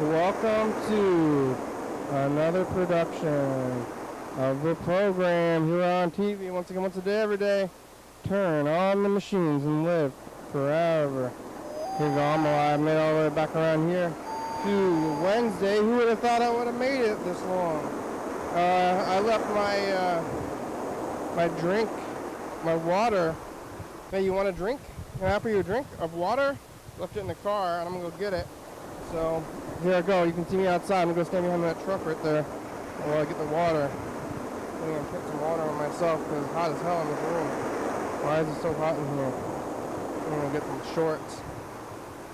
Welcome to another production of the program here on TV. Once again, once a day, every day. Turn on the machines and live forever. Here we go. I'm alive. Made all the way back around here to Wednesday. Who would have thought I would have made it this long? I left my drink, my water. Hey, you want a drink? Can I offer you a drink of water? Left it in the car, and I'm gonna go get it. So here I go. You can see me outside. I'm gonna go stand behind that truck right there while I get the water. I'm gonna put some water on myself because it's hot as hell in this room. Why is it so hot in here? I'm gonna get some shorts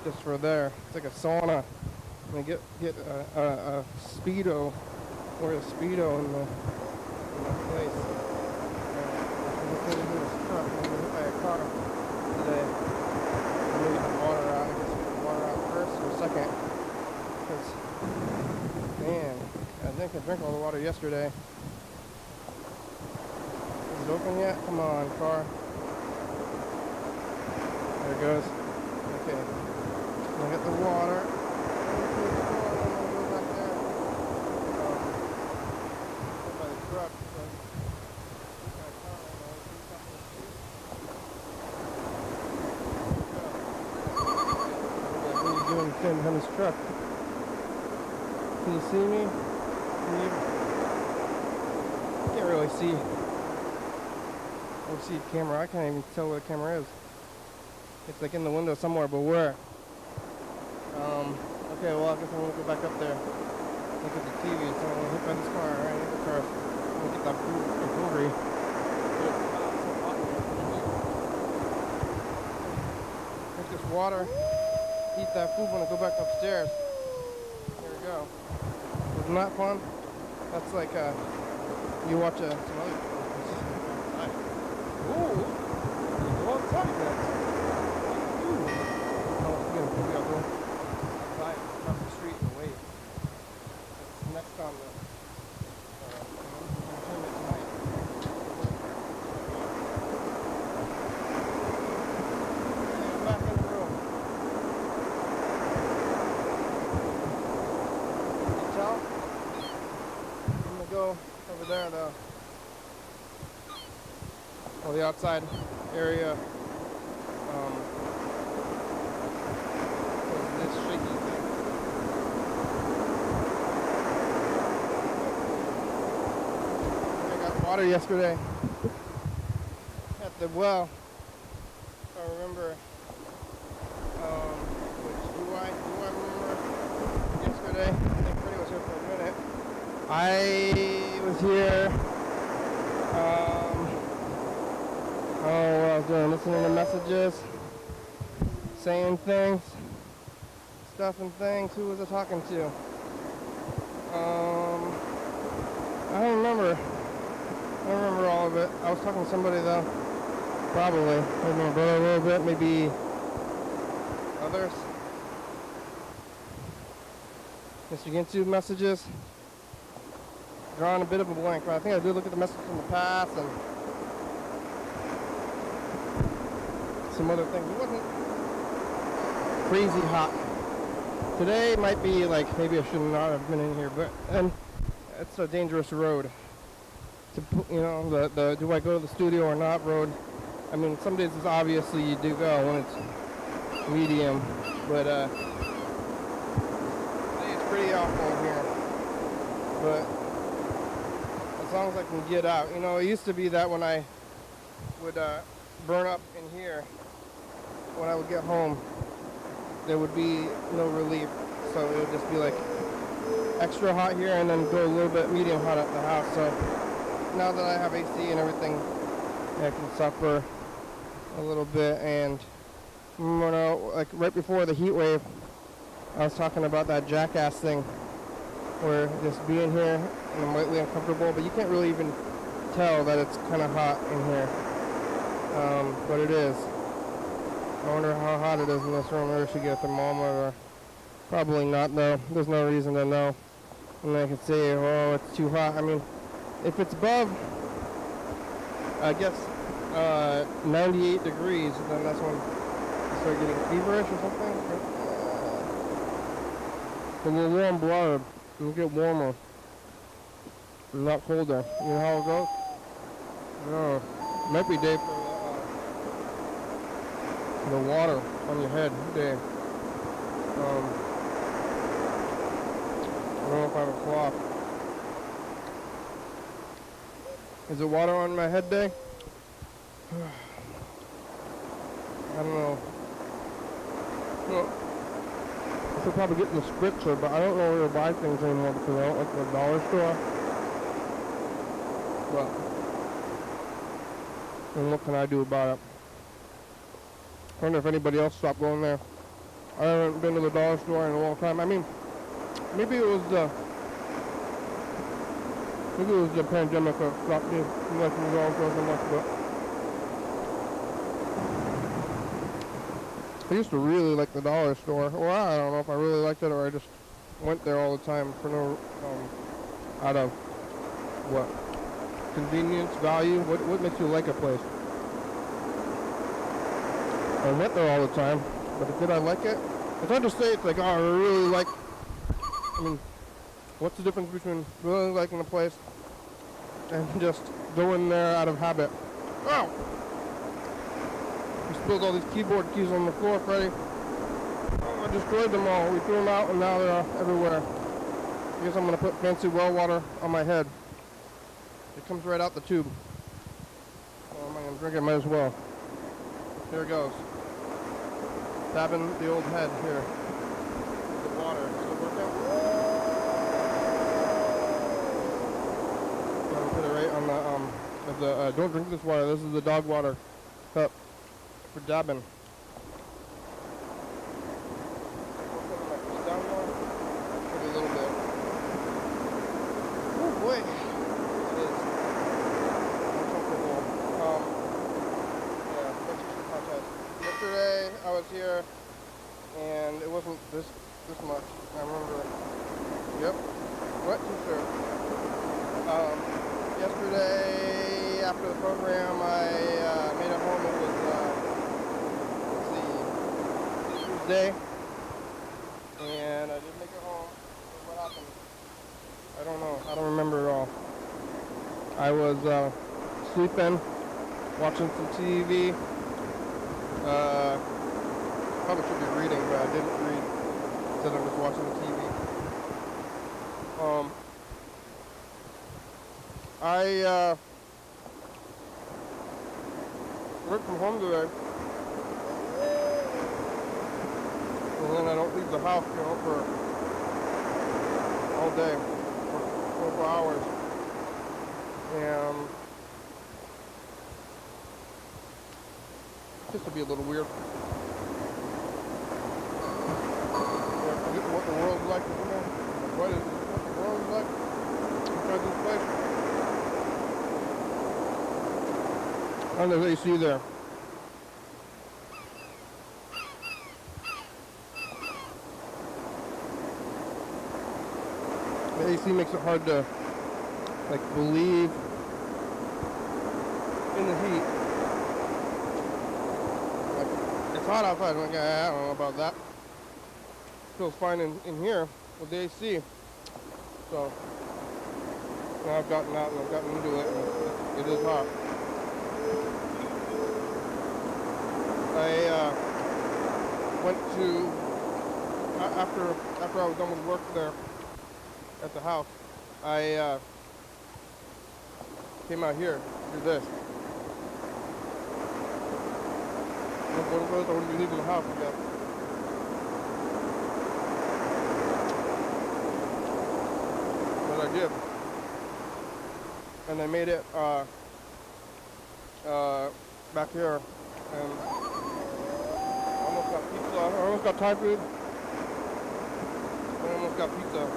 just for there. It's like a sauna. I'm gonna get a Speedo. Wear a Speedo in the place. I'm gonna hit this truck. I'm gonna hit by a car today. I'm gonna get the water out. I guess get the water out first or second. Because, man, I think I drank all the water yesterday. Is it open yet? Come on, car. There it goes. Okay. I'm gonna get the water. Behind this truck. Can you see me? Can't really see. I don't see a camera. I can't even tell where the camera is. It's like in the window somewhere, but where? Okay, well I guess I'm gonna go back up there. Look at the TV. So I'm gonna hit by this car, right? Hit the car. I'm gonna get that food. I'm hungry. Drink this water. Eat that food when I go back upstairs. Here we go. Isn't that fun? That's like you watch some other. Ooh, go outside then. Ooh. Oh, maybe I'll go outside across the street and wait. It's next on the entertainment tonight. I'm back in the room. I'm gonna go over there to the outside area. This shaky thing. I got water yesterday at the well. If I remember. Do I remember yesterday? I think Freddie was here for a minute. I was here. What I was doing, listening to messages, saying things, stuff and things. Who was I talking to? I don't remember. I don't remember all of it. I was talking to somebody though. Probably. Maybe my brother a little bit. Maybe others. Mr. Ginsu messages. Drawing a bit of a blank, but I think I did look at the messages from the past and some other things. It wasn't crazy hot. Today might be like, maybe I should not have been in here, but and it's a dangerous road. To you know, the do I go to the studio or not road. I mean, some days it's obviously you do go when it's medium, but today it's pretty awful in here. But as long as I can get out. You know, it used to be that when I would burn up in here, when I would get home, there would be no relief. So it would just be like extra hot here and then go a little bit medium hot at the house. So now that I have AC and everything, I can suffer a little bit. And you know, like right before the heat wave, I was talking about that jackass thing where just being here and I'm lightly uncomfortable, but you can't really even tell that it's kind of hot in here. But it is. I wonder how hot it is in this room. Maybe I should get a thermometer. Or probably not though. There's no reason to know. And I can say, oh, it's too hot. I mean, if it's above, I guess, 98 degrees, then that's when you start getting feverish or something. a little warm blooded. It'll get warmer. Not colder. You know how it goes? No. Might be day for the water on your head day. I don't know if I have a cloth. Is it water on my head day? I don't know. Well, I should probably get the spritzer, but I don't know where to buy things anymore because I don't like the dollar store. But, and what can I do about it? I wonder if anybody else stopped going there. I haven't been to the dollar store in a long time. I mean, maybe it was the pandemic that stopped me from liking the dollar store so much, but I used to really like the dollar store. Well, I don't know if I really liked it or I just went there all the time for no, out of, what, convenience, value? What makes you like a place? I went there all the time, but did I like it? It's hard to say. It's like, oh, I really like, I mean, what's the difference between really liking a place and just going there out of habit? Oh! We spilled all these keyboard keys on the floor, Freddy. Oh, I destroyed them all. We threw them out and now they're everywhere. I guess I'm going to put fancy well water on my head. It comes right out the tube. Oh, I'm going to drink it, might as well. Here it goes. Dabbing the old head here. The water. Does it work out? I'm going to put it right on the, don't drink this water. This is the dog water cup for dabbing. Down more? Maybe a little bit. Oh boy. It is uncomfortable. Yeah, picture contest. Yesterday I was here and it wasn't this much. I remember. Yep. Wet t-shirt. Yesterday after the program I made it home. It was Tuesday. And I didn't make it home. What happened? I don't know. I don't remember at all. I was sleeping, watching some TV. Probably should be reading, but I didn't read. Instead I was watching the TV. I worked from home today. And then I don't leave the house, for all day, for 4 hours. And just to be a little weird. Forgetting what the world's like, what the world's like inside this place. And there's AC there. The AC makes it hard to, believe in the heat. It's hot outside. I don't know about that. Feels fine in here with the AC. So, now I've gotten out and I've gotten into it, and it is hot. I went to, after I was done with work there, at the house, I came out here to do this. I wouldn't be leaving the house again. But I did. And I made it back here. And I almost got pizza. I almost got Thai food. I almost got pizza.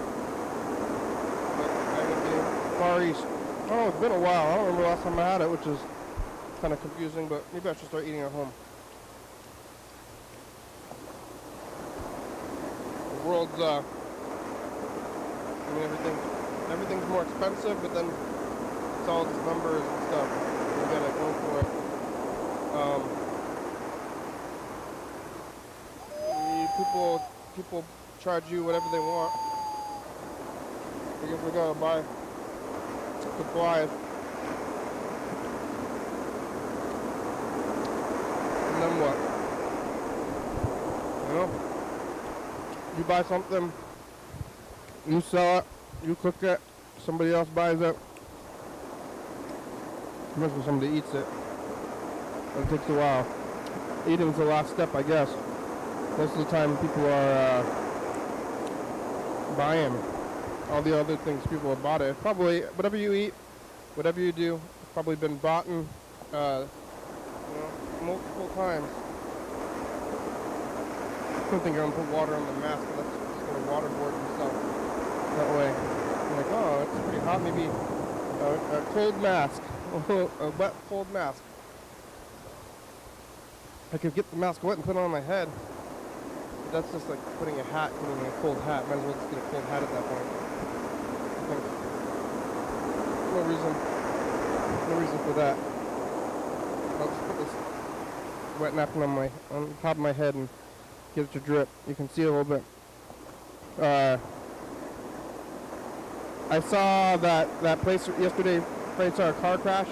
Far East. Oh, it's been a while. I don't remember the last time I had it, which is kind of confusing, but maybe I should start eating at home. The world's, everything's more expensive, but then it's all just numbers and stuff. You gotta go for it. People charge you whatever they want. I guess we gotta buy supplies. And then what? You know? You buy something, you sell it, you cook it, somebody else buys it. Eventually somebody eats it. It takes a while. Eating's the last step, I guess. Most of the time people are buying all the other things people have bought it. Probably whatever you eat, whatever you do, it's probably been bought in, multiple times. I don't think I'm gonna put water on the mask, but that's just gonna waterboard yourself that way. I'm like, oh, it's pretty hot, maybe a cold mask, a wet, cold mask. I could get the mask wet and put it on my head. But that's just like putting a cold hat. Might as well just get a cold hat at that point. I think. No reason for that. I'll just put this wet napkin on the top of my head and get it to drip. You can see a little bit. I saw that place yesterday. I saw a car crash.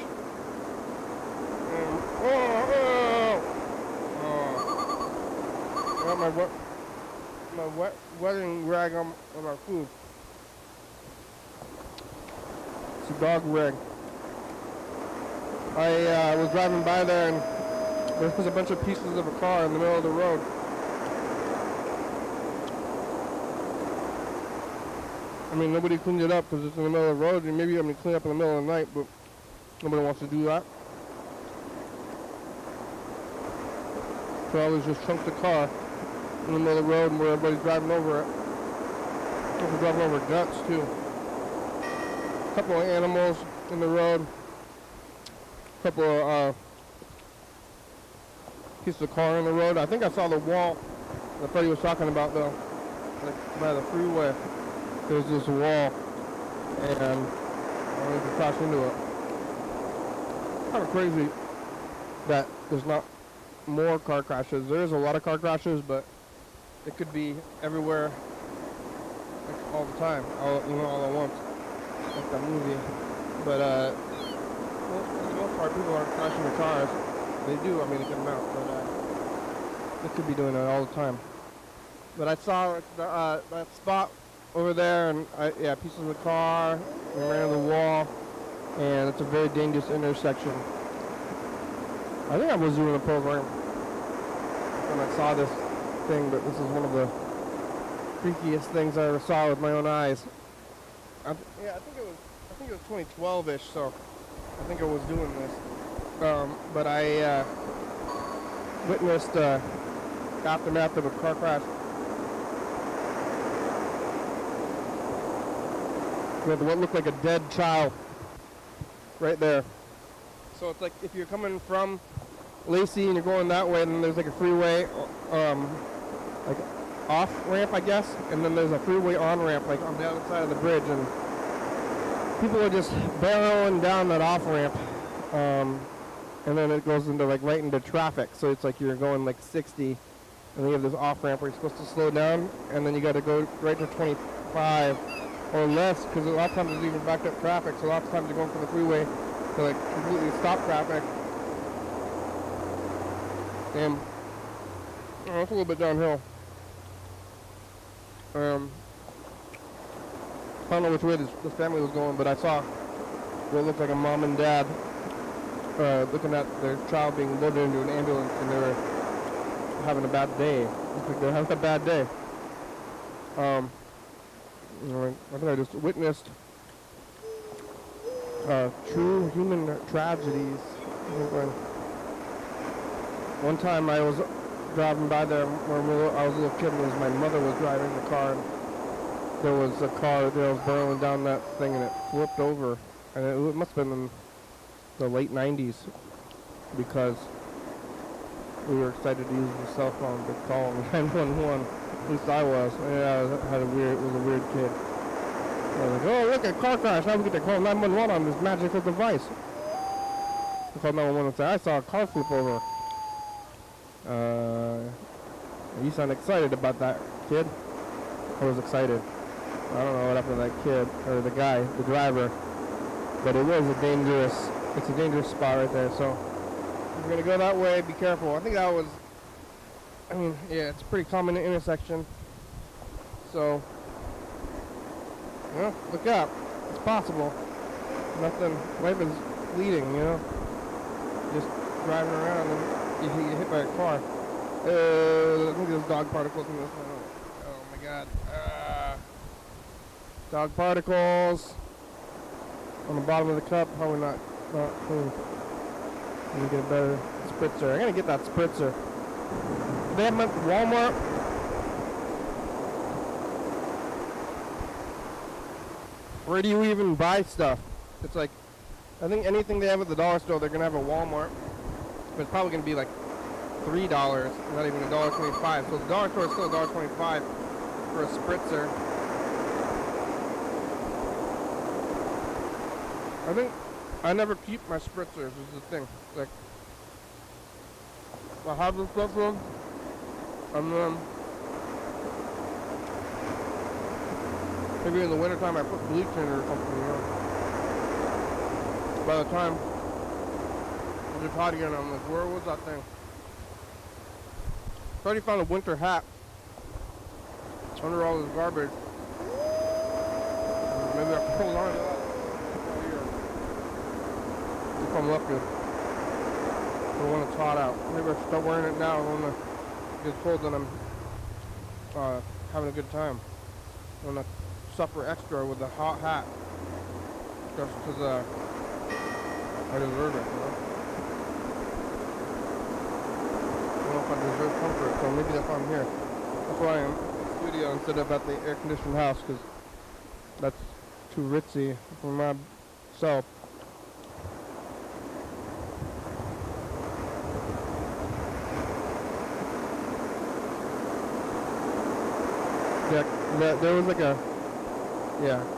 I got my wedding rag on our food. It's a dog rag. I was driving by there and there was a bunch of pieces of a car in the middle of the road. I mean, nobody cleaned it up because it's in the middle of the road, and maybe I'm going to clean up in the middle of the night, but nobody wants to do that. So I was just chunked the car in the middle of the road where everybody's driving over it. People driving over guts too. A couple of animals in the road. A couple of pieces of car in the road. I think I saw the wall that Freddie was talking about though. Like by the freeway. There's this wall and I wanted to crash into it. Kind of crazy that there's not more car crashes. There's a lot of car crashes, but it could be everywhere, like all the time, all at once, like that movie. But well, for the most part, people aren't crashing their cars. They do, I mean, a good amount, but they could be doing it all the time. But I saw that spot over there, and pieces of the car, and ran into the wall, and it's a very dangerous intersection. I think I was doing a program when I saw this thing, but this is one of the freakiest things I ever saw with my own eyes. I think it was 2012-ish, so I think I was doing this. But I witnessed aftermath of a car crash. With what looked like a dead child right there. So it's like if you're coming from Lacey and you're going that way, then there's like a freeway, like off ramp, I guess, and then there's a freeway on ramp, like on the other side of the bridge, and people are just barreling down that off ramp, and then it goes into like right into traffic. So it's like you're going like 60, and then you have this off ramp where you're supposed to slow down, and then you got to go right to 25 or less, because a lot of times there's even backed up traffic. So a lot of times you're going for the freeway to like completely stop traffic. And it's a little bit downhill. I don't know which way this family was going, but I saw what looked like a mom and dad looking at their child being loaded into an ambulance, and they were having a bad day. Looked like they were having a bad day. I think I just witnessed true human tragedies. One time I was driving by there when I was a little kid, and my mother was driving the car, and there was a car that was barreling down that thing, and it flipped over. And it must have been in the late 90s, because we were excited to use the cell phone to call 911. At least I was. Yeah, it was a weird kid. I was like, oh, look, a car crash. Now we get to call 911 on this magical device. I called 911 and said, I saw a car flip over. You sound excited about that, kid. I was excited. I don't know what happened to that kid, or the guy, the driver, but it was it's a dangerous spot right there, so if you're gonna go that way, be careful. I think that was, yeah, it's a pretty common intersection, so, look up, it's possible. Nothing, life is fleeting, just driving around and you get hit by a car. I think there's dog particles in this one. Oh my god. Dog particles on the bottom of the cup, probably not clean. Let me get a better spritzer. I'm gonna get that spritzer. They have them at Walmart. Where do you even buy stuff? It's like, I think anything they have at the dollar store, they're gonna have at Walmart. But it's probably gonna be like $3, not even $1.25. So the dollar store is still $1.25 for a spritzer. I think I never keep my spritzers is the thing. Like, I have the spritzer, and then maybe in the wintertime I put bleach in it or something, By the time I get hot again, I'm like, where was that thing? I already found a winter hat under all this garbage. Maybe I can hold on to that. If I'm lucky. For when it's hot out. Maybe I should start wearing it now when it gets cold and I'm having a good time. I'm gonna suffer extra with the hot hat. Just because I deserve it, I don't know if I deserve comfort, so maybe that's why I'm here. That's why I'm in the studio instead of at the air-conditioned house, because that's too ritzy for myself. Yeah, there was like a,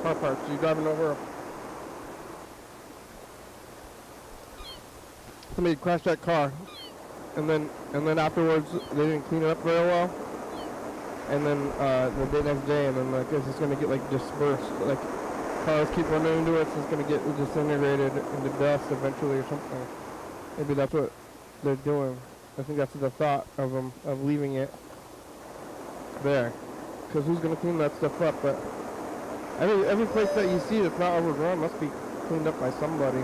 car park. So you're driving over. Somebody crashed that car, and then afterwards they didn't clean it up very well. And then the next day, and then I guess it's gonna get like dispersed. Like cars keep running into it, so it's gonna get disintegrated into dust eventually or something. Maybe that's what they're doing. I think that's the thought of them of leaving it there. Because who's going to clean that stuff up? But every place that you see that's not overgrown must be cleaned up by somebody. I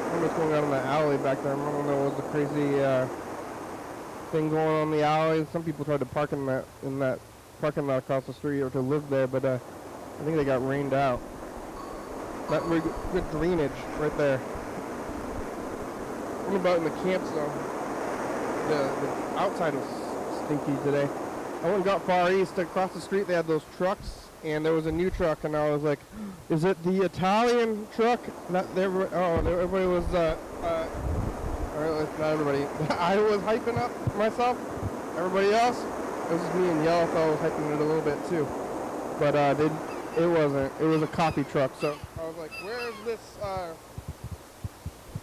don't know what's going on in the alley back there. I don't know what's the crazy thing going on in the alley. Some people tried to park in that parking lot across the street or to live there, but I think they got rained out. Not very good drainage right there. What about in the camps though? The outside was stinky today. I went and got Far East. Across the street they had those trucks, and there was a new truck, and I was like, is it the Italian truck? Everybody was, or not everybody. I was hyping up myself. Everybody else, it was just me and Yellow Fellow was hyping it a little bit too. But it wasn't. It was a coffee truck, so I was like,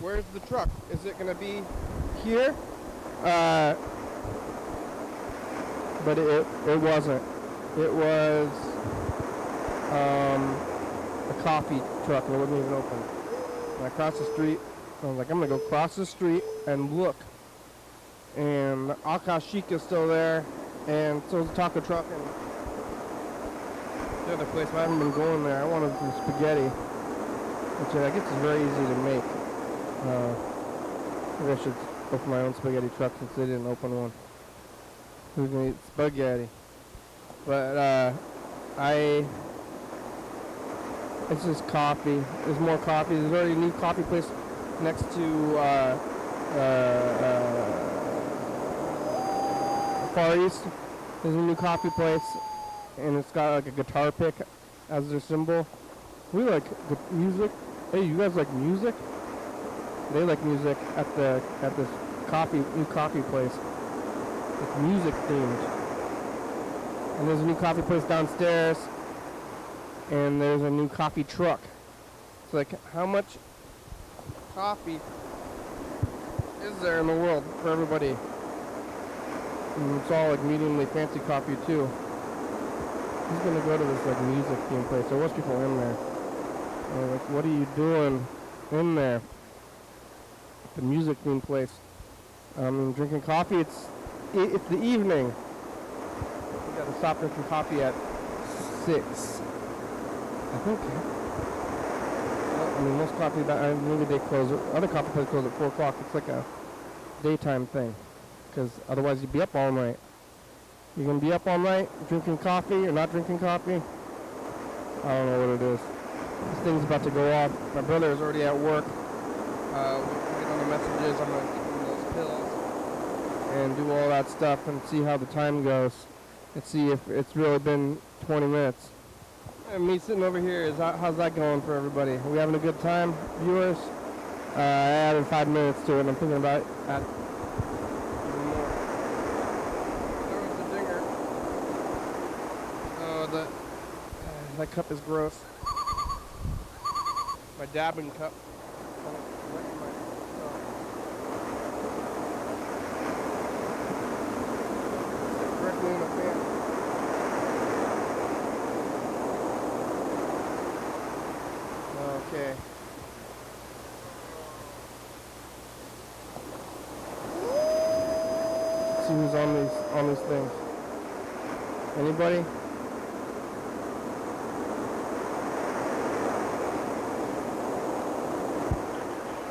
where's the truck? Is it going to be here? But it wasn't. It was a coffee truck, and it wasn't even open. And I crossed the street. I was like, I'm gonna go cross the street and look. And Akashik is still there, and so is the taco truck, and the other place. I haven't been going there. I wanted some spaghetti, which I guess is very easy to make. Maybe I should open my own spaghetti truck since they didn't open one. Who's gonna eat spaghetti? But it's just coffee. There's more coffee. There's already a new coffee place next to Far East. There's a new coffee place, and it's got like a guitar pick as their symbol. We like music. Hey, you guys like music? They like music at this new coffee place. It's music themed. And there's a new coffee place downstairs, and there's a new coffee truck. It's like, how much coffee is there in the world for everybody? And it's all like mediumly fancy coffee too. He's gonna go to this like music theme place. There was people in there. Like, what are you doing in there? The music theme place. Drinking coffee. It's the evening. We gotta stop drinking coffee at 6. I think. Well, I mean, most coffee. Maybe they close. Other coffee places close at 4 o'clock. It's like a daytime thing. Because otherwise you'd be up all night. You're gonna be up all night drinking coffee or not drinking coffee? I don't know what it is. This thing's about to go off. My brother is already at work. We'll get on the messages. I'm gonna give him those pills and do all that stuff and see how the time goes. And see if it's really been 20 minutes. And me sitting over here, how's that going for everybody? Are we having a good time, viewers? I added 5 minutes to it and I'm thinking about that even more. There was the dinger. Oh, that cup is gross. My dabbing cup. Directly in the fan. Okay. Let's see who's on these things. Anybody?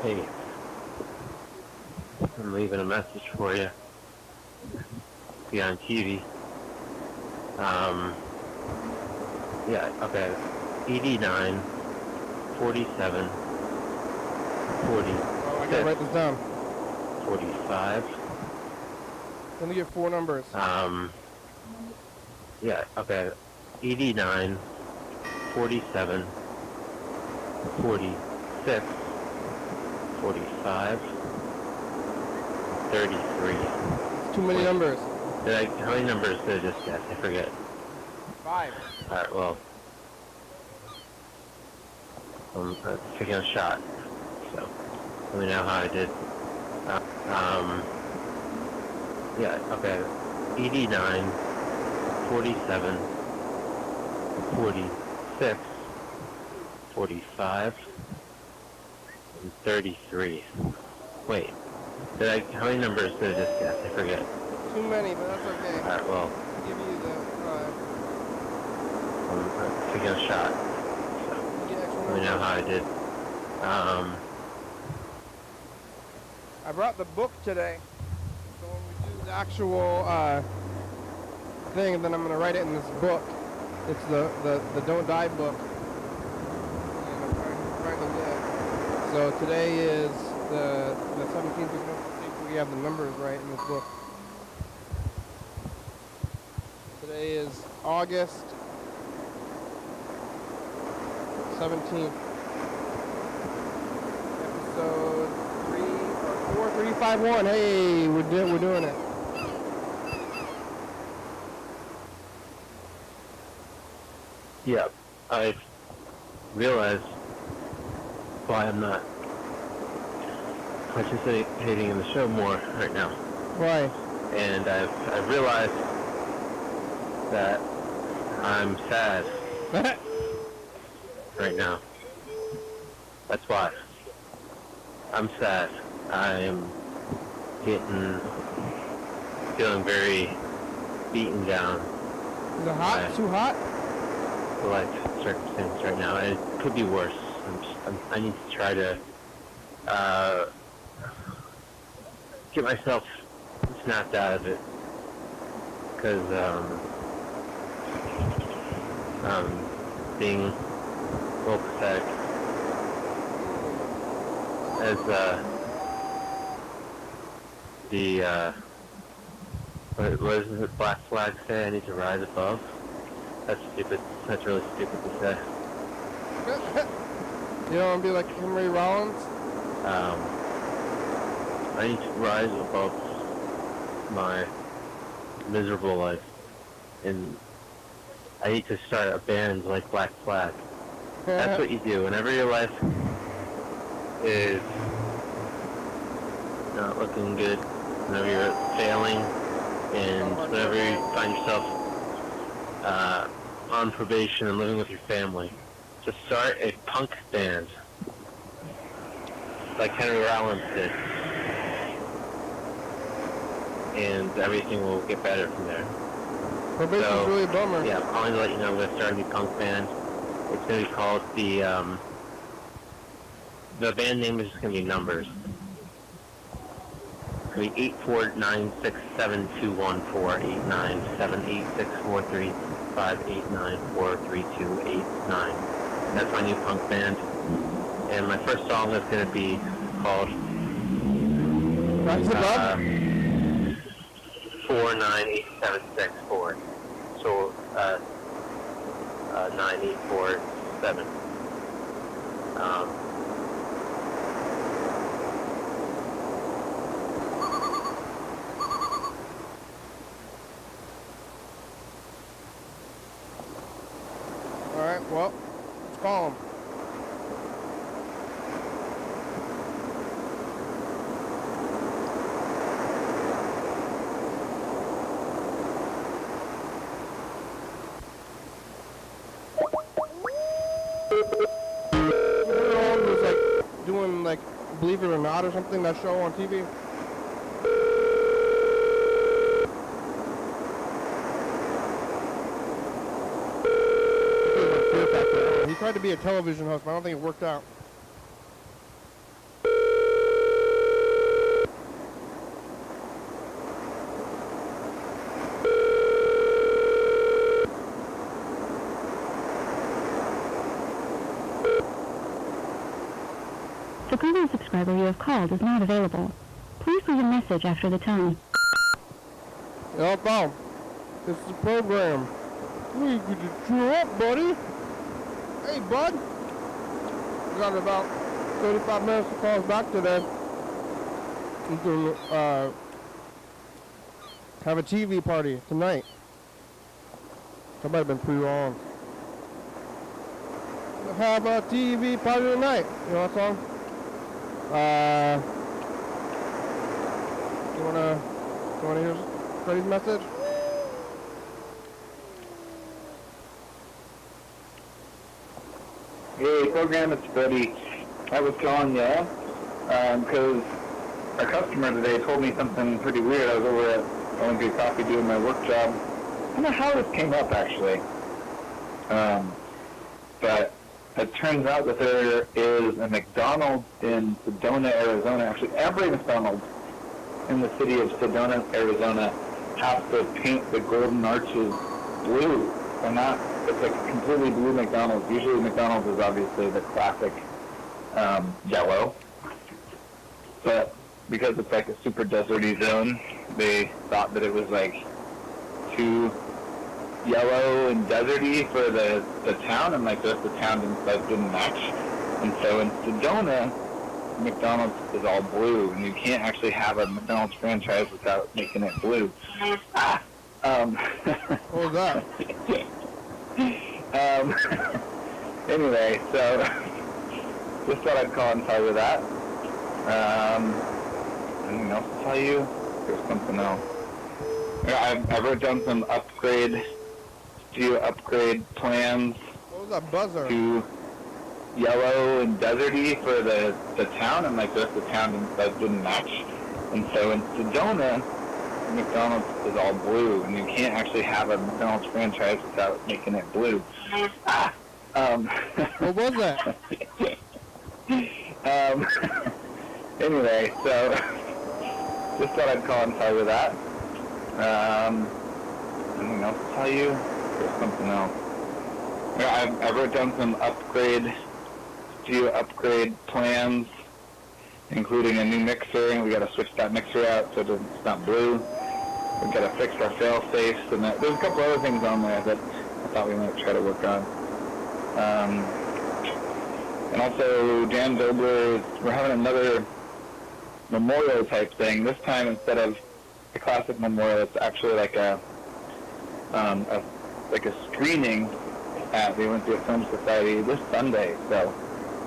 Hey, I'm leaving a message for you. Be on TV. Yeah, okay. 89, 47, 40. Oh, I gotta write this down. 45. Let me get 4 numbers. Yeah, okay. 89, 47, 46, 45, 33. It's too many numbers. How many numbers did I just guess? I forget. 5. Alright, well. I'm taking a shot. So, let me know how I did. Yeah, okay. 89, 47, 46, 45, and 33. Wait. How many numbers did I just guess? I forget. Too many, but that's okay. Alright, well. I'll give you the 5. I'm taking a shot. So, let me know how I did. I brought the book today. So when we do the actual thing, then I'm going to write it in this book. It's the Don't Die book. And I'm trying to live. So today is the 17th. We think we have the numbers right in this book. Today is August 17th. Episode 351. Hey, we're doing it. Yeah, I realized why I'm not participating in the show more right now. Why? And I've realized that I'm sad right now. That's why. I'm sad. I'm feeling very beaten down. Is it hot? Too hot? The life circumstance right now. It could be worse. I need to try to get myself snapped out of it, because being a little pathetic, as what does the Black Flag say? I need to rise above. That's stupid. That's really stupid to say. You don't want to be like Henry Rollins? I need to rise above my miserable life, and I need to start a band like Black Flag. That's what you do whenever your life is not looking good, whenever you're failing, and whenever you find yourself on probation and living with your family, to start a punk band, like Henry Rollins did, and everything will get better from there. Probation's really a bummer. Yeah, I'm calling to let you know I'm going to start a new punk band. It's going to be called the band name is just going to be Numbers. It's going to be 8496721489787864358943289. That's my new punk band. And my first song is going to be called 498764. So 9847. All right, well, let's call him. Was like doing like Believe It or Not or something, that show on TV. He tried to be a television host, but I don't think it worked out. The previous subscriber you have called is not available. Please leave a message after the tone. Yeah, Bob. This is the program. Hey, could you cheer up, buddy? Hey, bud. We got about 35 minutes to call us back today. We can have a TV party tonight. That might have been pretty long. Have a TV party tonight. You know that song? You wanna hear Freddie's message? Hey, program, it's Freddie. I was calling you because a customer today told me something pretty weird. I was over at Olympia Coffee doing my work job. I don't know how this came up, actually. But it turns out that there is a McDonald's in Sedona, Arizona. Actually, every McDonald's in the city of Sedona, Arizona has to paint the golden arches blue. They're not, it's like a completely blue McDonald's. Usually McDonald's is obviously the classic yellow. But because it's like a super deserty zone, they thought that it was like too yellow and deserty for the town, and like the rest of the town didn't match. And so in Sedona, McDonald's is all blue, and you can't actually have a McDonald's franchise without making it blue. What was that? Anyway, so just thought I'd call and tell you that. Anything else to tell you? There's something else. I've wrote down some studio upgrade plans. What was that buzzer? To yellow and deserty for the town, and like the rest of the town didn't match. And so in Sedona, McDonald's is all blue, and you can't actually have a McDonald's franchise without making it blue. What was that? Anyway, so just thought I'd call and tell you that. Anything else to tell you? There's something else. I wrote down some studio upgrade plans, including a new mixer, and we got to switch that mixer out so it's not blue. We've got to fix our fail safes, and there's a couple other things on there that I thought we might try to work on. And also, Dan Dobler, we're having another memorial type thing. This time, instead of the classic memorial, it's actually like a screening at the Olympia Film Society this Sunday. So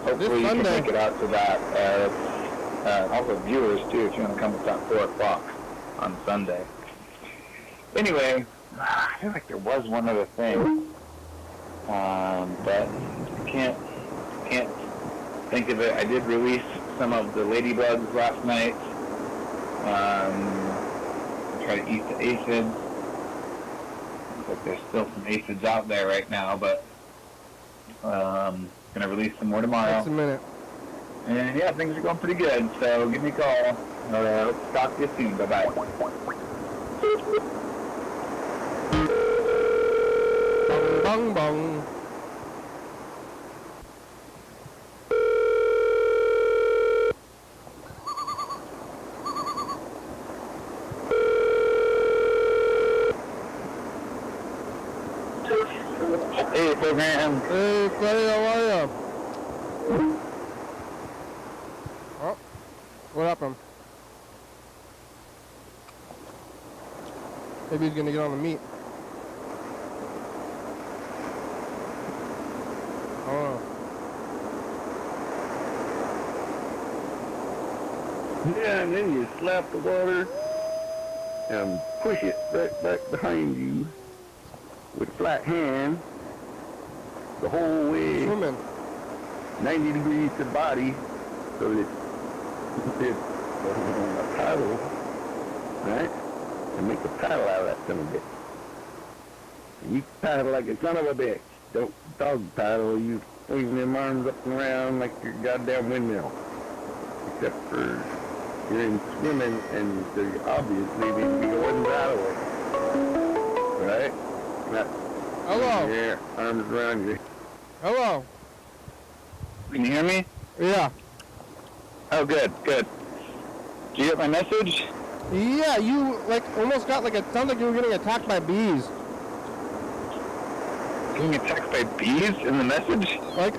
hopefully you can make it out to that. Also viewers too, if you want to come. It's at 4 o'clock on Sunday. Anyway, I feel like there was one other thing. But can't think of it. I did release some of the ladybugs last night. Try to eat the aphids. But there's still some aphids out there right now, but gonna release some more tomorrow. Just a minute. And yeah, things are going pretty good. So give me a call. Let's talk to you soon. Bye bye. Bong bong. Hey, program. Hey, Freddie, how are ya? Oh, what happened? Maybe he's gonna get on the meat. Oh. Yeah, and then you slap the water and push it right back behind you with flat hand the whole way, Swimming. 90 degrees to the body, so that it's on a paddle, right? And make a paddle out of that son of a bitch. And you paddle like a son of a bitch. Don't dog paddle, you swing them arms up and around like your goddamn windmill. Except for you're in swimming and so you obviously need to be going that way. Right? Not Hello. your arms around you. Hello. Can you hear me? Yeah. Oh, good, good. Did you get my message? Yeah, you like almost got like sounds like you were getting attacked by bees. Being attacked by bees in the message? Like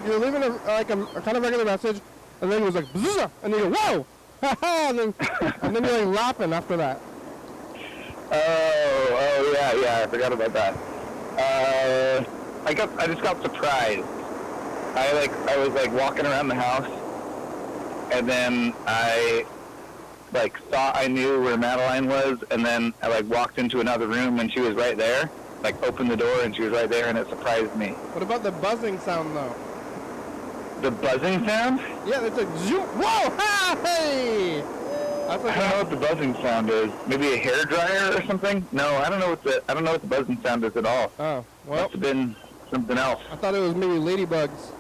you're leaving a kind of regular message, and then it was like bzzz, and you go whoa, and then you're like laughing after that. Oh, yeah, I forgot about that. I just got surprised. I was like walking around the house, and then I thought I knew where Madeline was, and then I walked into another room and she was right there. Opened the door and she was right there, and it surprised me. What about the buzzing sound though? The buzzing sound? Yeah, it's like zoom. Whoa, ha, hey! That's I don't know what the buzzing sound is. Maybe a hair dryer or something? No, I don't know what the buzzing sound is at all. Oh, well. Must have been something else. I thought it was maybe ladybugs.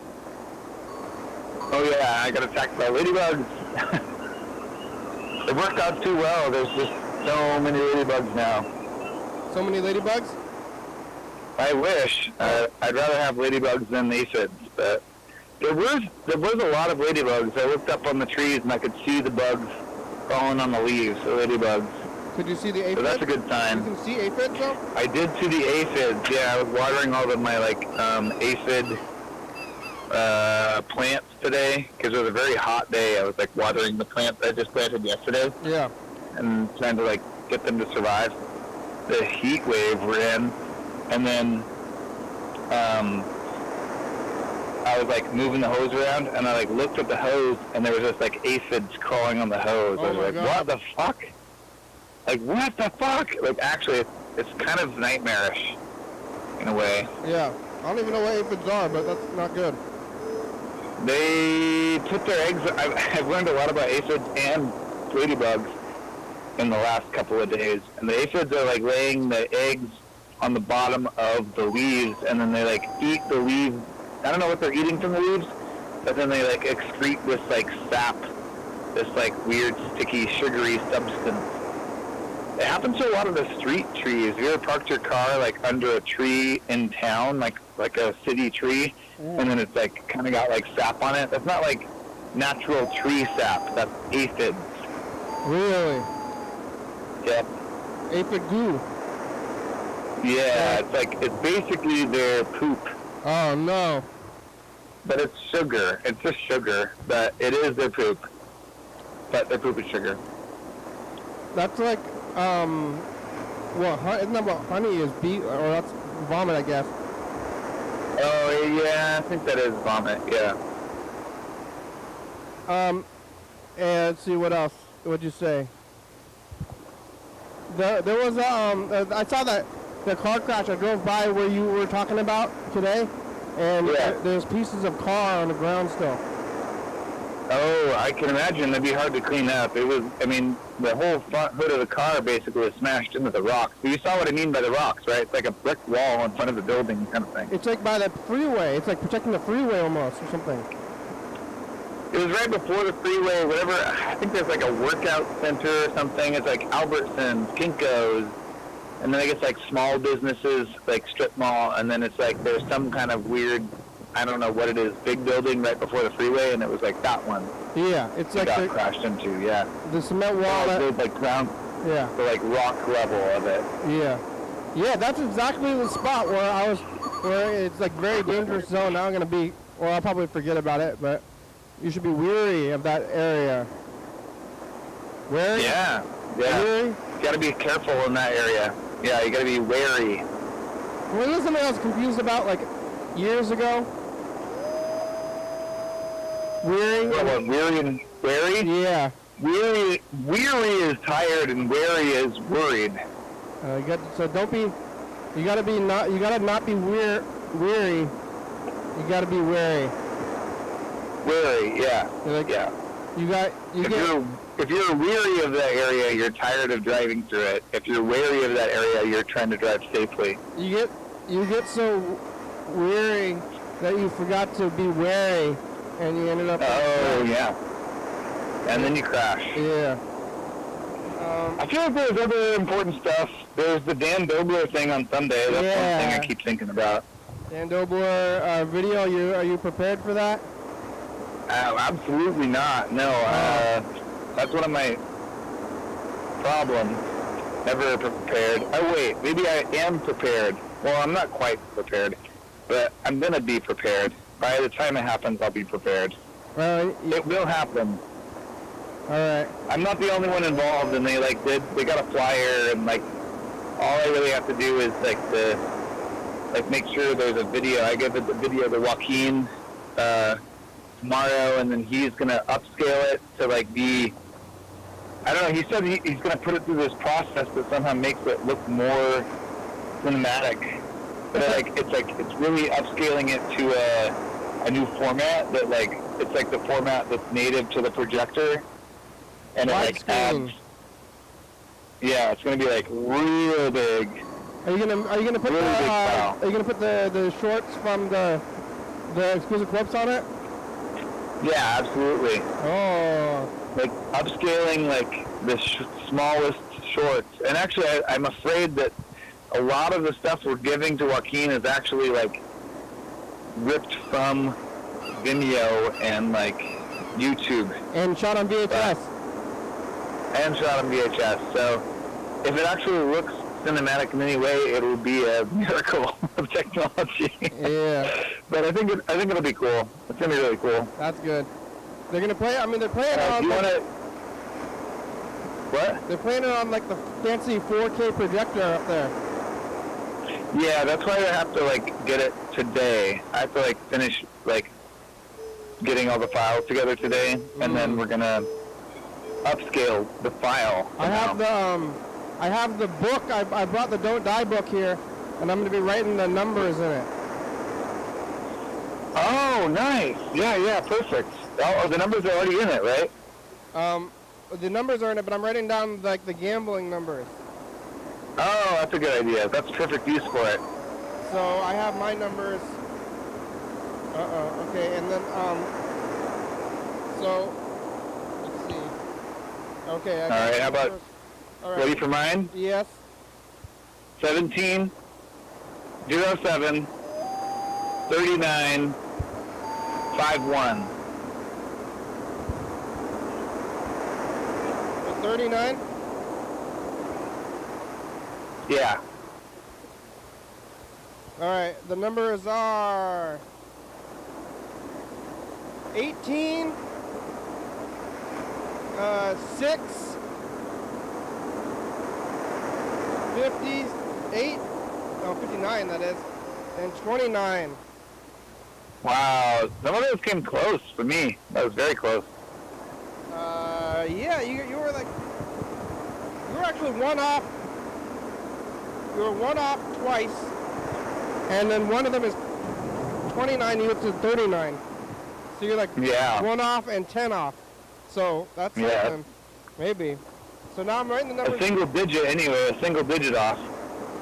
Oh yeah, I got attacked by ladybugs. It worked out too well. There's just so many ladybugs now. So many ladybugs? I wish. I'd rather have ladybugs than aphids, but there was a lot of ladybugs. I looked up on the trees and I could see the bugs falling on the leaves, the ladybugs. Could you see the aphids? So that's a good sign. You can see aphids though? I did see the aphids. Yeah, I was watering all of my aphid plants today because it was a very hot day. I was watering the plants I just planted yesterday. Yeah. And trying to get them to survive the heat wave we're in. And then I was moving the hose around, and I looked at the hose, and there was just aphids crawling on the hose. Oh I was my like, God. what the fuck? What the fuck? Actually, it's kind of nightmarish in a way. Yeah. I don't even know what aphids are, but that's not good. They put their eggs. I've learned a lot about aphids and ladybugs in the last couple of days, and the aphids are laying the eggs on the bottom of the leaves, and then they eat the leaves. I don't know what they're eating from the leaves, but then they excrete this sap, this weird sticky sugary substance. It happens to a lot of the street trees. Have you ever parked your car under a tree in town, like a city tree, and then it's kind of got sap on it? That's not natural tree sap. That's aphids. Really? Yep. Aphid goo. Yeah, it's basically their poop, Oh no. but it's sugar. It's just sugar, but it is their poop. But their poop is sugar. That's well, isn't that what honey is? Bee, or that's vomit, I guess. Oh yeah, I think that is vomit. Yeah. And let's see what else. What'd you say? There was I saw that the car crash, I drove by where you were talking about today, and Yeah. there's pieces of car on the ground still. Oh, I can imagine that'd be hard to clean up. It was, I mean, the whole front hood of the car basically was smashed into the rocks. But you saw what I mean by the rocks, right? It's like a brick wall in front of the building kind of thing. It's like by the freeway. It's like protecting the freeway almost, or something. It was right before the freeway, whatever. I think there's like a workout center or something. It's like Albertsons, Kinko's, and then I guess like small businesses, like strip mall, and then it's like there's some kind of weird, I don't know what it is, big building right before the freeway, and it was like that one Yeah, it's that like got crashed into, yeah. the cement wall. The That, like ground, yeah, the like rock level of it. yeah, yeah. That's exactly the spot where I was, where it's like very dangerous zone. Now I'm gonna be, or I'll probably forget about it, but you should be weary of that area. Wary? Yeah, yeah. Weary? You gotta be careful in that area. Yeah, you gotta be wary. Well, there's something I was confused about like years ago. Weary? What, weary and wary? Yeah. Weary is tired and wary is worried. So don't be. You gotta be not. You gotta not be weary. You gotta be wary. Wary, yeah. You're like, Yeah. If you're weary of that area, you're tired of driving through it. If you're wary of that area, you're trying to drive safely. you get so weary that you forgot to be wary, and you ended up. Oh, yeah. And then you crash. Yeah. I feel like there's other important stuff. There's the Dan Dobler thing on Sunday. That's Yeah. one thing I keep thinking about. Dan Dobler video. Are you prepared for that? Absolutely not. No. That's one of my problems. Never prepared. Oh, wait. Maybe I am prepared. Well, I'm not quite prepared. But I'm going to be prepared. By the time it happens, I'll be prepared. Well, It will happen. all right. I'm not the only one involved, and they got a flyer, and all I really have to do is make sure there's a video. I give it the video to Joaquin tomorrow, and then he's gonna upscale it to be. I don't know. He said he's gonna put it through this process that somehow makes it look more cinematic. But it's really upscaling it to a new format that it's like the format that's native to the projector. And it Widescreen. adds. Yeah, it's gonna be real big. Are you gonna put Really big file. Are you gonna put the shorts from the exclusive clips on it? Yeah, absolutely. Oh. Upscaling the smallest shorts. And actually, I'm afraid that a lot of the stuff we're giving to Joaquin is actually ripped from Vimeo and YouTube. And shot on VHS. And shot on VHS. So if it actually looks cinematic in any way, it will be a miracle of technology. Yeah. But I think it'll be cool. It's gonna be really cool. That's good. They're gonna play. I mean, they're playing on. Do you want to? What? They're playing it on the fancy 4K projector up there. Yeah, that's why I have to get it today. I have to finish getting all the files together today, and then we're gonna upscale the file. I have the book. I brought the Don't Die book here, and I'm gonna be writing the numbers in it. Oh, nice. Yeah, perfect. Oh, the numbers are already in it, right? The numbers are in it, but I'm writing down the gambling numbers. Oh, that's a good idea. That's perfect use for it. So I have my numbers. Okay, and then so let's see. Okay. All right. How about All right. ready for mine? Yes. 17, 07, 39, 51. 39. Yeah. All right. The numbers are 18, 6, 58, no, 59 that is, and 29. Wow. Some of those came close for me. That was very close. Yeah, you were actually one off. you're one off twice, and then one of them is 29, you get to 39. So you're like Yeah. 1 off and 10 off. So that's Yeah. something. Maybe. So now I'm writing the A numbers. single digit anyway, a single digit off.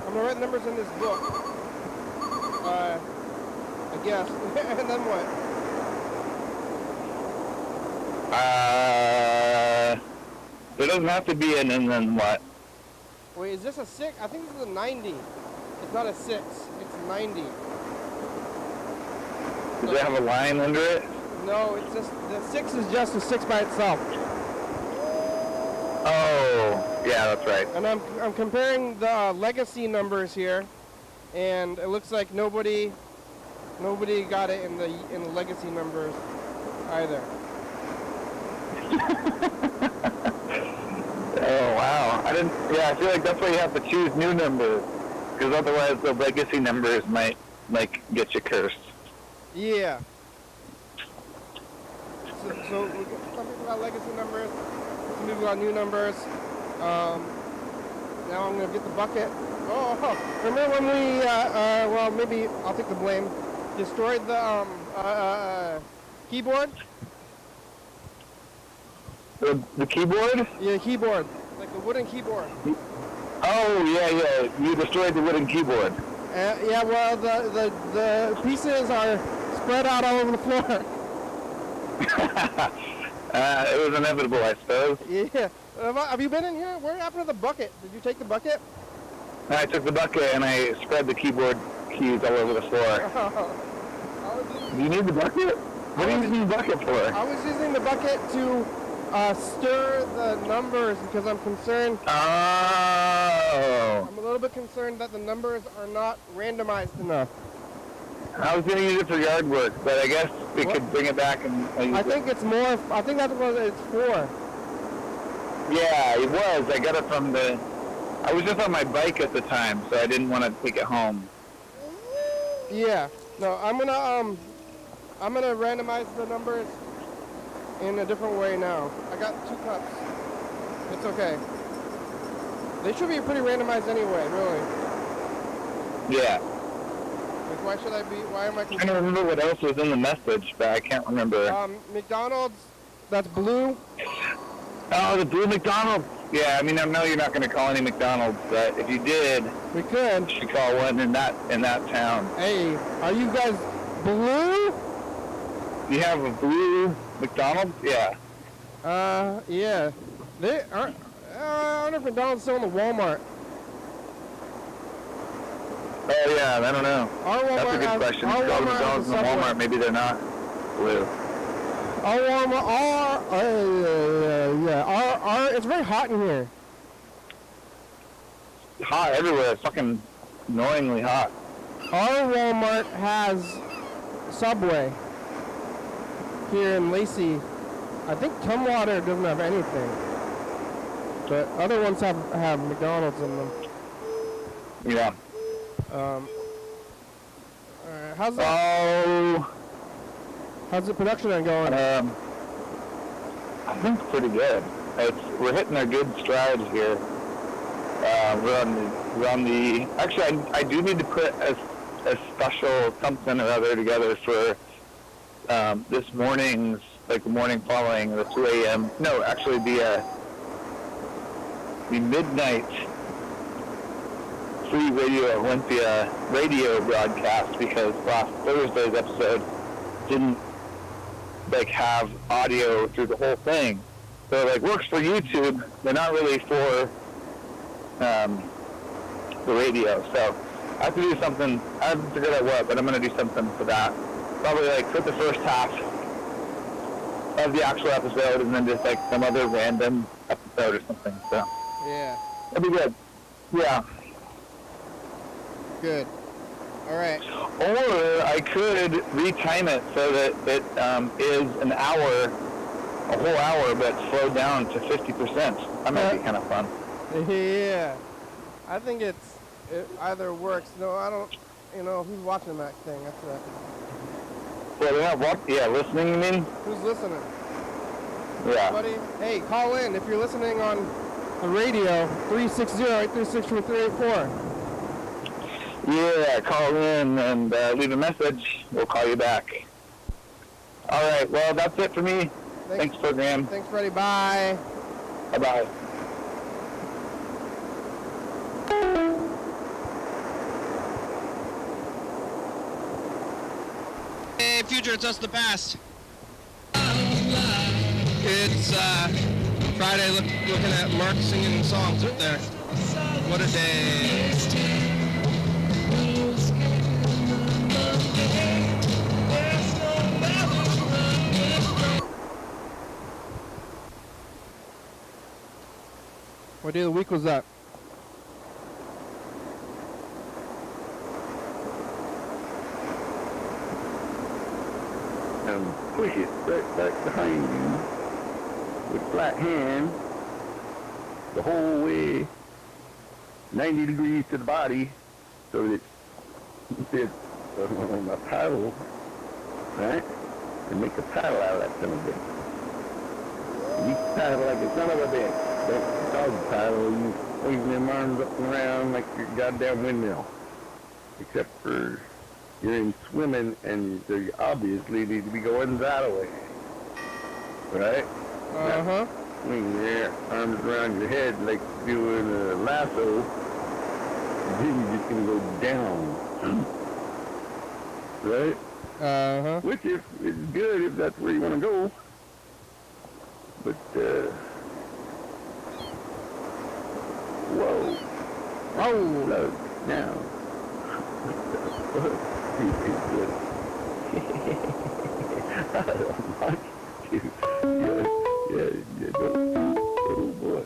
I'm gonna write the numbers in this book. I guess. And then what? There doesn't have to be an and then what? Wait, is this a 6? I think this is a 90. It's not a 6. It's 90. Does it have a line under it? No, it's just the 6 is just a 6 by itself. Oh, yeah, that's right. And I'm comparing the legacy numbers here, and it looks like nobody got it in the legacy numbers either. Oh, wow. I feel like that's why you have to choose new numbers, because otherwise the legacy numbers might, like, get you cursed. Yeah. So we got some people got legacy numbers, some people got new numbers. Now I'm gonna get the bucket. Oh, remember when we, well, maybe I'll take the blame, destroyed the keyboard? The keyboard? Yeah, keyboard, like the wooden keyboard. Oh, yeah. You destroyed the wooden keyboard. Yeah, well, the pieces are spread out all over the floor. It was inevitable, I suppose. Yeah. Have you been in here? Where happened to the bucket? Did you take the bucket? I took the bucket and I spread the keyboard keys all over the floor. Do you need the bucket? What are you using the bucket for? I was using the bucket to stir the numbers because I'm concerned. Oh. I'm a little bit concerned that the numbers are not randomized enough. I was going to use it for yard work, but I guess we could bring it back and use I it. think it's more. I think that's what it's for. Yeah, it was. I got it from I was just on my bike at the time, so I didn't want to take it home. Yeah. No, I'm gonna randomize the numbers in a different way now. I got 2 cups. It's okay. They should be pretty randomized anyway, really. Yeah. Like, why am I I don't remember what else was in the message, but I can't remember. McDonald's, that's blue. Oh, the blue McDonald's. Yeah, I mean, I know you're not going to call any McDonald's, but if you did, We could. you should call one in that town. Hey, are you guys blue? You have a blue McDonald's? Yeah. Yeah. They are. I wonder if McDonald's still in the Walmart. Oh, yeah, I don't know. Our Walmart That's a good has- question. our If you go to Walmart has McDonald's a and Subway. Walmart, maybe they're not blue. Our Walmart. It's very hot in here. It's hot everywhere. It's fucking annoyingly hot. Our Walmart has Subway here in Lacey. I think Tumwater doesn't have anything, but other ones have McDonald's in them. Yeah. Alright, how's the production end going? I think pretty good. We're hitting our good strides here. We're on the. Actually, I do need to put a special something or other together for this morning's, like the morning following the 2 a.m. No, actually the midnight Free Radio Olympia radio broadcast, because last Thursday's episode didn't like have audio through the whole thing. So it like works for YouTube, but not really for the radio. So I have to do something. I haven't figured out what, but I'm going to do something for that. Probably like put the first half of the actual episode and then just like some other random episode or something. So Yeah, that'd be good. Yeah. good. Alright. Or I could retime it so that it is an hour, a whole hour, but slowed down to 50%. That might be kind of fun. Yeah. I think it either works. No, I don't. Who's watching that thing? That's it. Well, they're not listening, you mean? Who's listening? Yeah. Buddy, hey, call in if you're listening on the radio, 360-836-4384. Yeah, call in and leave a message. We'll call you back. All right, well, that's it for me. Thanks, program. Thanks, Freddie. Bye. Bye-bye. Hey, future, it's us, the past. It's Friday, looking at Mark singing songs right there. What a day. What day of the week was that? And push it right back behind you with flat hand the whole way 90 degrees to the body so that you fit on a paddle, right? And make a paddle out of that son of a bitch. You paddle like a son of a bitch. Don't dog paddle, you wave them arms up and around like your goddamn windmill. Except for you're in swimming and so you obviously need to be going that way. Right? Uh-huh. Swing your arms around your head like doing a lasso. Then you're just gonna go down. Right? Uh-huh. Which is good if that's where you wanna go. But whoa. Oh. Look, now. I don't want to. Yeah, oh boy.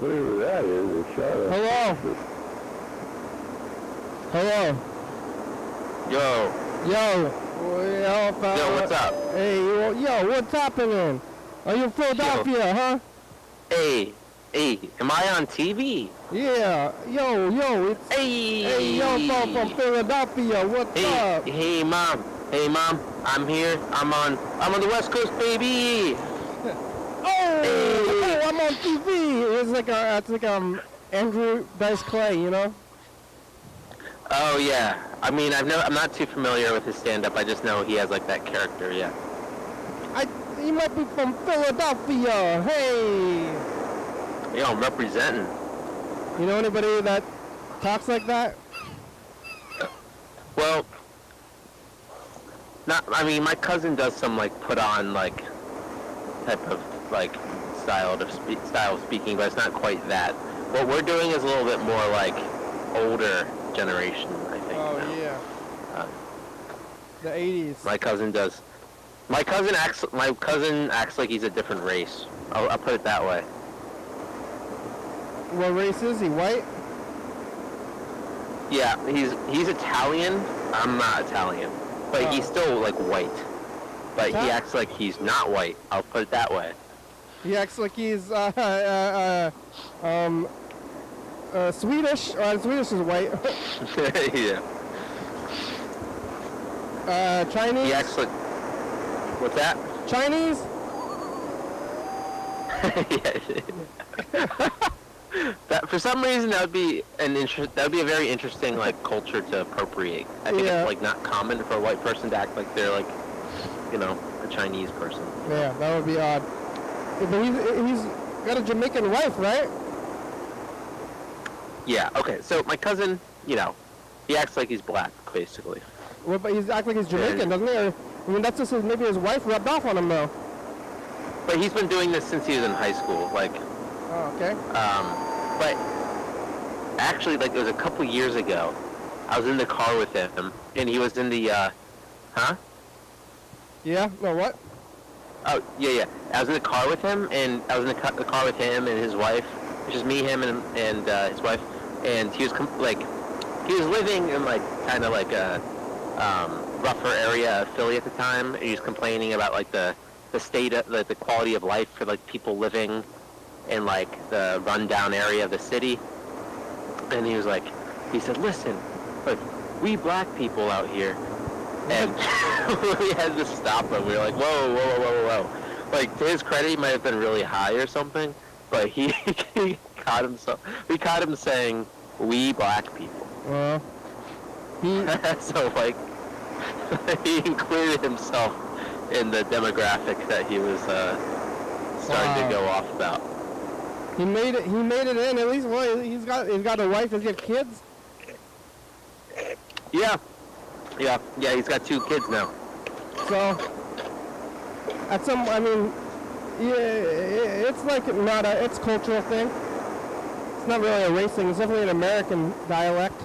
Whatever that is, a shot of... Hello. Hello. Yo, Yo. yo, what's up? Hey, yo, what's happening? Are you in Philadelphia, huh? Hey, am I on TV? Yeah. Yo, it's... Hey, Hey, yo, from Philadelphia. What's up? Hey, mom, I'm here. I'm on the West Coast, baby. Oh, I'm on TV. It's like Andrew Dice Clay, you know? Oh yeah. I mean, I'm not too familiar with his stand-up. I just know he has like that character. Yeah. He might be from Philadelphia. Hey. Yo, I'm representing. You know anybody that talks like that? Well, I mean, my cousin does some like put on like type of like style of speaking, but it's not quite that. What we're doing is a little bit more like older generation, I think. Oh now. yeah. The 80s. My cousin does. My cousin acts like he's a different race. I'll put it that way. What race is he? White? Yeah, he's Italian. I'm not Italian, but Oh. he's still like white. But he Ital- acts like he's not white. I'll put it that way. He acts like he's Swedish. Swedish is white. Yeah. Chinese. He acts like. What's that? Chinese. That for some reason that would be a very interesting like culture to appropriate. I think Yeah. it's like not common for a white person to act like they're like, you know, a Chinese person. Yeah, that would be odd. Yeah, but he's got a Jamaican wife, right? Yeah. Okay. So my cousin, you know, he acts like he's black basically. Well, but he's acting like he's Jamaican, doesn't he? Or, I mean, that's just maybe his wife rubbed off on him though. But he's been doing this since he was in high school. Like, Oh, okay. but actually, like, it was a couple years ago. I was in the car with him, and he was in the, huh? Yeah. No, what? Oh, yeah. I was in the car with him, and I was in the car with him and his wife. It's just me, him, and his wife. And he was, he was living in, like, kind of like a rougher area of Philly at the time. And he was complaining about, like, the state of, the quality of life for, like, people living in, like, the rundown area of the city. And he said, listen, look, we black people out here. And we had to stop him. We were like, whoa. Like, to his credit, he might have been really high or something, but he we caught him saying "we black people." Well, he So like, he included himself in the demographic that he was starting to go off about. he made it in. At least he's got a wife. Does he have kids? Yeah. He's got 2 kids now. So yeah, it's like it's a cultural thing. It's not really a race thing. It's definitely an American dialect.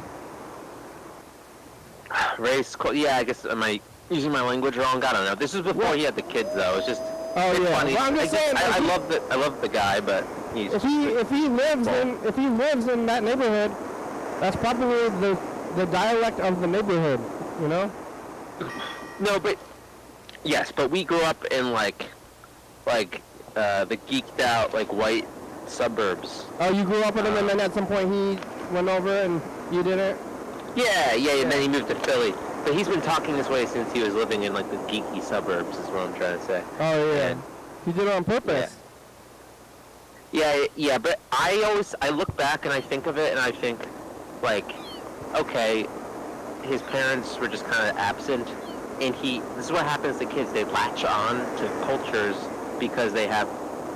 Race, yeah. I guess am I using my language wrong? I don't know. This was before he had the kids, though. It's just it's yeah. funny. Well, I'm just saying, I love the guy, but he's if he lives in that neighborhood, that's probably the dialect of the neighborhood. You know? No, but yes, but we grew up in like the geeked out like white suburbs. Oh, you grew up with him, and then at some point he went over and you didn't? Yeah, and then he moved to Philly. But he's been talking this way since he was living in like the geeky suburbs, is what I'm trying to say. Oh yeah. And, He did it on purpose. yeah, but I look back and I think of it and I think like, okay, his parents were just kind of absent, and this is what happens to kids. They latch on to cultures because they have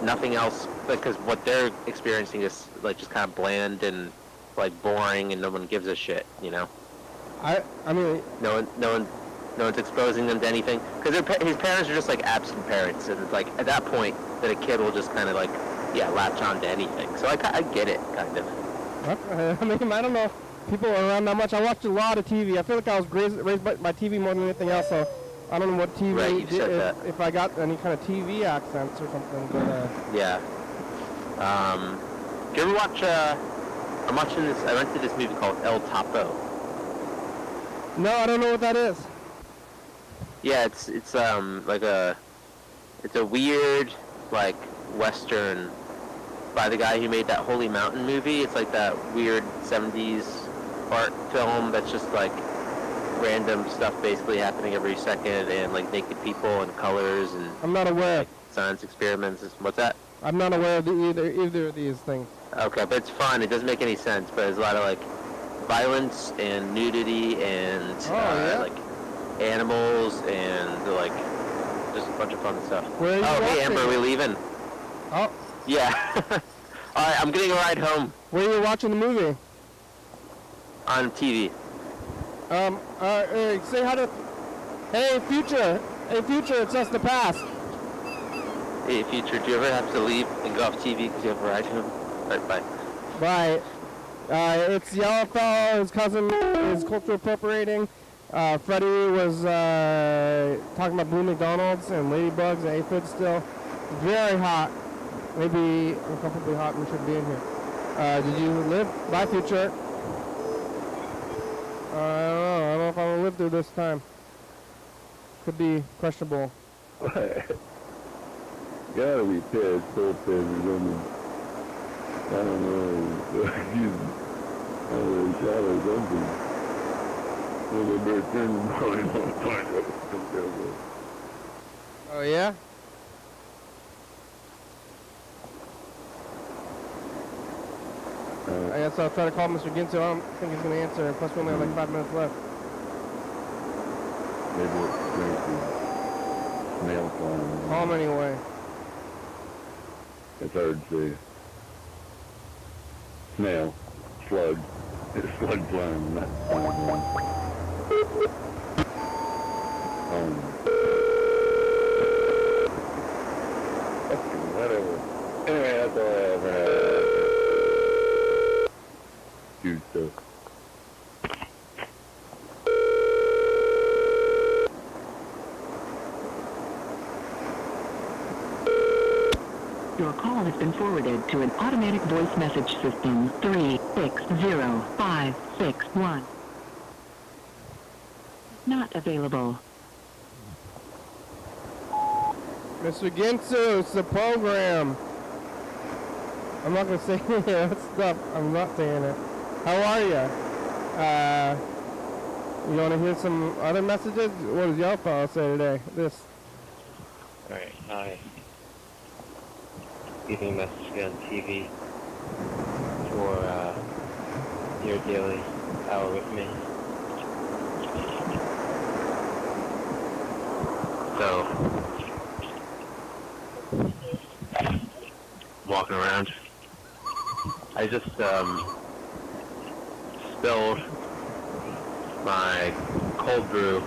nothing else, because what they're experiencing is like just kind of bland and like boring, and no one gives a shit, you know. I mean, no one's exposing them to anything, because his parents are just like absent parents, and it's like at that point that a kid will just kind of like latch on to anything. So I get it kind of. I mean, I don't know. People are around that much. I watched a lot of TV. I feel like I was raised by TV more than anything else. So I don't know what TV Right, you said that. if I got any kind of TV accents or something. But Yeah. Do you ever watch? I'm watching this. I went to this movie called El Topo. no, I don't know what that is. Yeah, it's like it's a weird like Western by the guy who made that Holy Mountain movie. It's like that weird 70s art film that's just like random stuff basically happening every second, and like naked people and colors and I'm not aware. like science experiments. What's that? I'm not aware of either of these things. Okay, but it's fun. It doesn't make any sense, but there's a lot of like violence and nudity and like animals and like just a bunch of fun stuff. Where are you hey watching Amber, it? are we leaving? Oh, Yeah. All right, I'm getting a ride home where are you watching the movie? on TV. Say hi to. Hey, future. Hey, future. It's just the past. Hey, future, do you ever have to leave and go off TV because you have a ride home? All right, bye. Right. It's Yellow Fellow, his cousin is cultural appropriating. Freddie was talking about Blue McDonald's and ladybugs and aphids still. Very hot. Maybe uncomfortably hot and we should be in here. Did you live? Bye, future. I don't know if I'm gonna live through this time. Could be questionable. Gotta be pissed, so pissed. I don't know. I don't know, shot or something. Well, they better turn the volume on. Oh yeah? I guess I'll try to call Mr. Ginsu. I don't think he's gonna answer. Plus we only have like 5 minutes left. Maybe it's crazy. Snail flying. Call him anyway. It's hard to say. Snail. Slug. It's slug flying, not flying. Fucking whatever. Anyway, that's all I ever had. Huge stuff. Your call has been forwarded to an automatic voice message system. 360561. Not available. Mr. Ginsu, it's the program. I'm not gonna say that stuff. I'm not saying it. How are you? You want to hear some other messages? What does y'all fellow say today? This. Alright, hi. Leaving a message on TV. for your daily hour with me. So, walking around, I just spilled my cold brew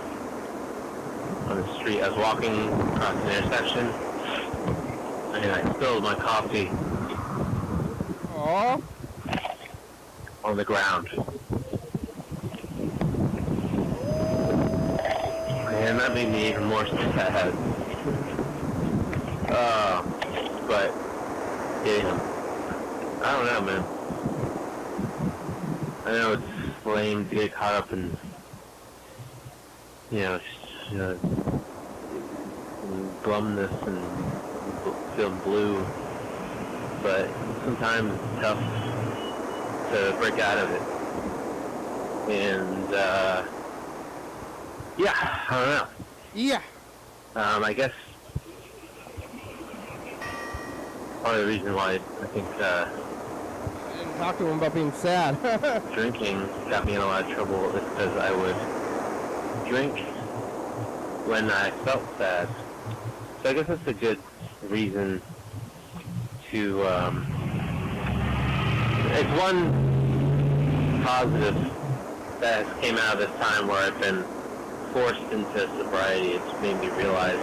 on the street. I was walking across an intersection, and I spilled my coffee Aw. on the ground. And that made me even more sad. But, yeah, I don't know, man. I know it's lame to get caught up in, glumness and feeling blue, but sometimes it's tough to break out of it. And, yeah, I don't know. Yeah. I guess part of the reason why I think I didn't talk to him about being sad. drinking got me in a lot of trouble is because I would drink when I felt sad. So I guess that's a good reason to, it's one positive that has came out of this time where I've been forced into sobriety. It's made me realize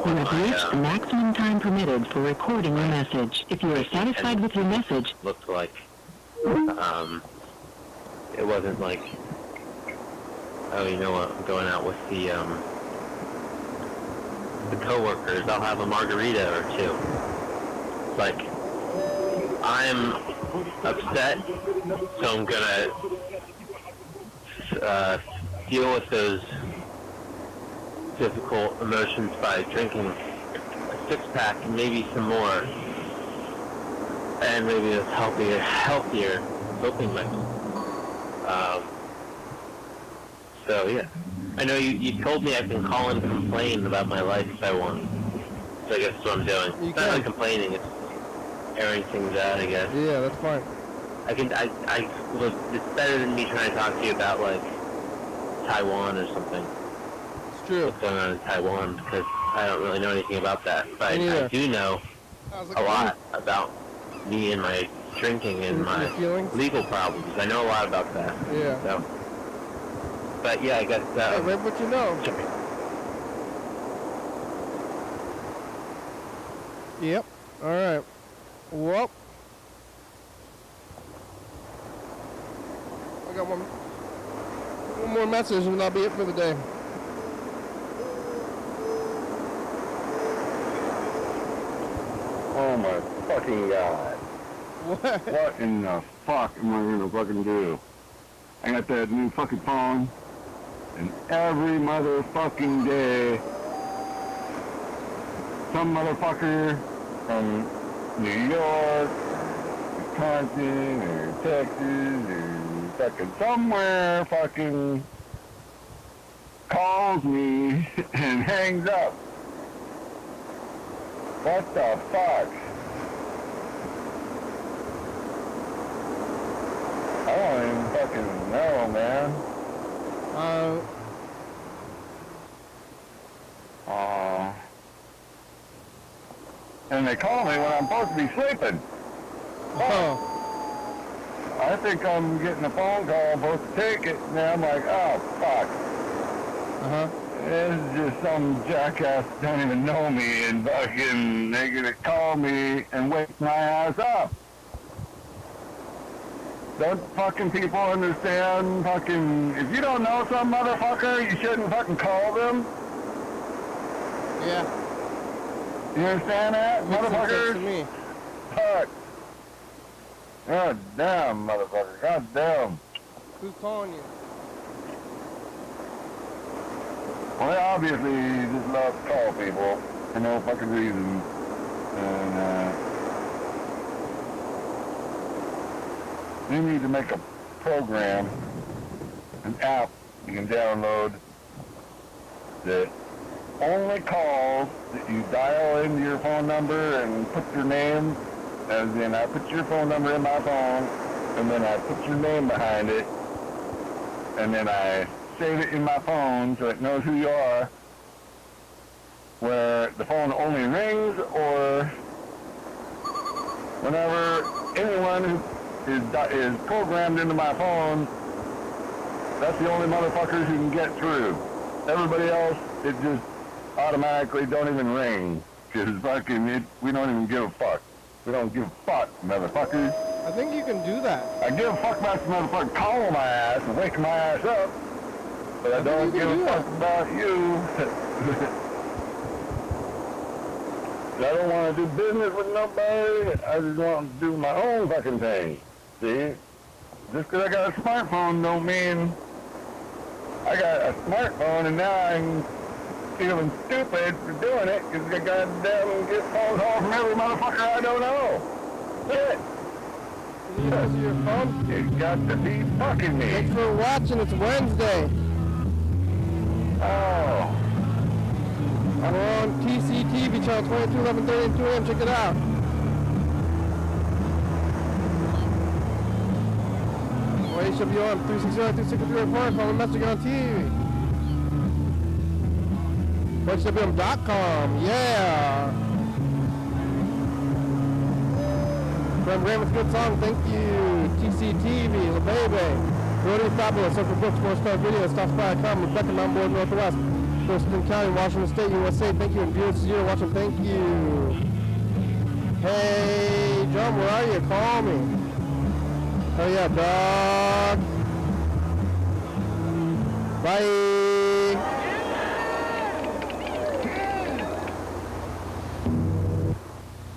You have reached the maximum time permitted for recording your message. If you are satisfied with your message, looked like. It wasn't like, oh, you know what, I'm going out with the coworkers, I'll have a margarita or two. It's like, I'm upset, so I'm gonna deal with those difficult emotions by drinking a six-pack and maybe some more, and maybe it's healthier coping mechanism. So yeah, I know you told me I can call and complain about my life if I want. So I guess that's what I'm doing. You It's not can. really complaining, it's airing things out, I guess. Yeah, that's fine. It's better than me trying to talk to you about like Taiwan or something. It's true. What's going on in Taiwan, because I don't really know anything about that. But Me neither. I do know How's it a lot about me and my drinking and Your my feelings? legal problems. I know a lot about that. Yeah. So, but yeah, I guess. Hey, right what you know. Yep. All right. Well, I got one more message, and that'll be it for the day. Oh my fucking god. What? What in the fuck am I gonna fucking do? I got that new fucking phone, and every motherfucking day, some motherfucker from New York, Wisconsin, or Texas, or fucking somewhere fucking calls me and hangs up. What the fuck? I don't even fucking know, man. And they call me when I'm supposed to be sleeping. Oh. I think I'm getting a phone call, I'm supposed to take it, and then I'm like, oh, fuck. Uh-huh. This is just some jackass that don't even know me, and fucking, they're gonna call me and wake my ass up. Don't fucking people understand fucking, if you don't know some motherfucker, you shouldn't fucking call them? Yeah. You understand that, Makes some sense to motherfuckers? me. Fuck. God damn, motherfucker, god damn. Who's calling you? Well, they obviously just love to call people for no fucking reason. And, you need to make a program, an app you can download that only calls that you dial into your phone number and put your name As in, I put your phone number in my phone, and then I put your name behind it, and then I save it in my phone so it knows who you are, where the phone only rings or whenever anyone who is programmed into my phone, that's the only motherfuckers who can get through. Everybody else, it just automatically don't even ring, because fucking we don't even give a fuck. We don't give a fuck, motherfuckers. I think you can do that. I give a fuck about the motherfucker calling my ass and waking my ass up, but I don't think you give can a do fuck about you. I don't want to do business with nobody. I just want to do my own fucking thing. See? Just because I got a smartphone don't mean I got a smartphone and now I'm feeling stupid for doing it because I goddamn get phone calls from every motherfucker I don't know. Shit. Can you use your phone? You got to be fucking me. Thanks for watching. It's Wednesday. Oh. We're on TCTV channel 22, 11:30 and 2 a.m. Check it out. Or HWM 360-263-4. Call a message on TV. HWM.com. Yeah. From Raymond's good song. Thank you. TCTV. La Baby. Rotary Fabulous. Look for books, more stuff, videos. Stop by. Come. Rebecca Mountain Board Northwest. Thurston County, Washington State, USA. Thank you. And viewers Zero watching. Thank you. Hey, John, where are you? Call me. Oh yeah, dog. Bye.